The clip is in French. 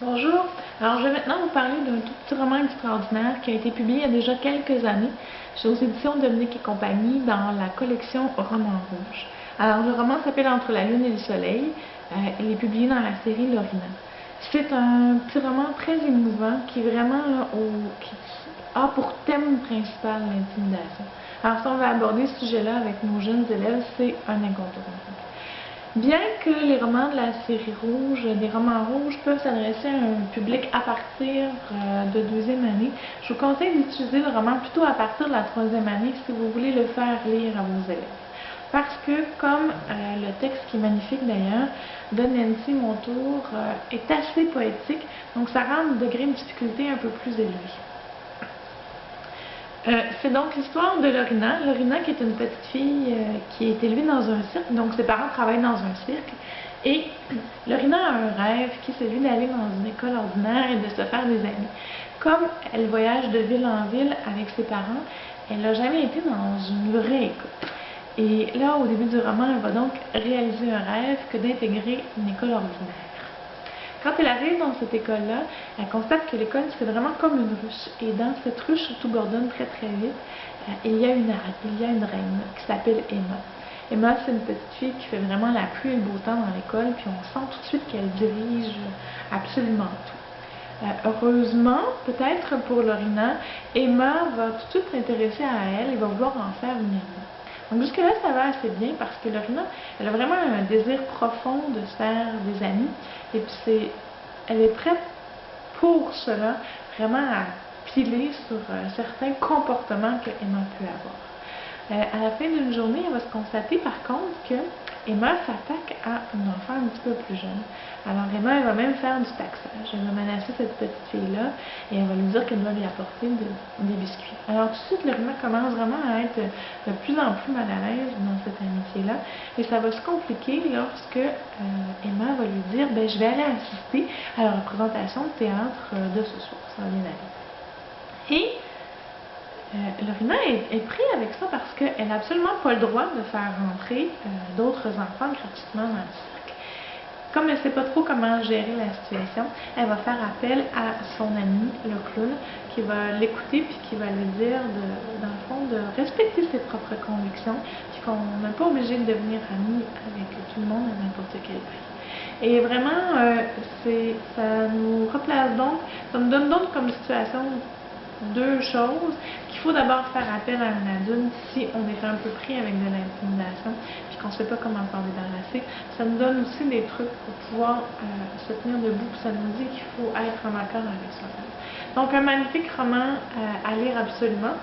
Bonjour, alors je vais maintenant vous parler d'un tout petit roman extraordinaire qui a été publié il y a déjà quelques années chez aux éditions Dominique et compagnie dans la collection Roman Rouge. Alors le roman s'appelle Entre la lune et le soleil, il est publié dans la série Lorina. C'est un petit roman très émouvant qui vraiment qui a pour thème principal l'intimidation. Alors si on va aborder ce sujet-là avec nos jeunes élèves, c'est un incontournable. Bien que les romans de la série rouge, des romans rouges, peuvent s'adresser à un public à partir de deuxième année, je vous conseille d'utiliser le roman plutôt à partir de la troisième année si vous voulez le faire lire à vos élèves. Parce que, comme le texte qui est magnifique d'ailleurs, de Nancy Montour, est assez poétique, donc ça rend le degré de difficulté un peu plus élevé. C'est donc l'histoire de Lorina. Lorina qui est une petite fille qui est élevée dans un cirque, donc ses parents travaillent dans un cirque. Et Lorina a un rêve qui est celui d'aller dans une école ordinaire et de se faire des amis. Comme elle voyage de ville en ville avec ses parents, elle n'a jamais été dans une vraie école. Et là, au début du roman, elle va donc réaliser un rêve que d'intégrer une école ordinaire. Quand elle arrive dans cette école-là, elle constate que l'école, c'est vraiment comme une ruche. Et dans cette ruche, tout bourdonne très très vite. Il y a une reine qui s'appelle Emma. Emma, c'est une petite fille qui fait vraiment la pluie et le beau temps dans l'école, puis on sent tout de suite qu'elle dirige absolument tout. Heureusement, peut-être pour Lorina, Emma va tout de suite s'intéresser à elle et va vouloir en faire une amie. Donc jusque-là, ça va assez bien parce que Lorina, elle a vraiment un désir profond de se faire des amis. Et puis elle est prête pour cela, vraiment à piler sur certains comportements que Emma peut avoir. À la fin d'une journée, elle va se constater par contre que Emma s'attaque à un enfant un petit peu plus jeune. Alors Emma, elle va même faire du taxage. Elle va menacer cette petite fille-là et elle va lui dire qu'elle doit lui apporter des biscuits. Alors tout de suite, Lorina commence vraiment à être de plus en plus mal à l'aise dans cette amitié-là. Et ça va se compliquer lorsque Emma va lui dire « je vais aller assister à la représentation de théâtre de ce soir. Ça va bien aller. » Et Lorina est prise avec ça parce qu'elle n'a absolument pas le droit de faire rentrer d'autres enfants gratuitement dans le cirque. Comme elle ne sait pas trop comment gérer la situation, elle va faire appel à son ami, le clown, qui va l'écouter puis qui va lui dire, dans le fond, de respecter ses propres convictions, puis qu'on n'est pas obligé de devenir ami avec tout le monde à n'importe quel prix. Et vraiment, ça nous replace donc, ça nous donne donc comme situation deux choses, qu'il faut d'abord faire appel à un adulte si on est un peu pris avec de l'intimidation puis qu'on ne sait pas comment s'en débarrasser. Ça nous donne aussi des trucs pour pouvoir se tenir debout, puis ça nous dit qu'il faut être en accord avec soi-même. Donc un magnifique roman à lire absolument.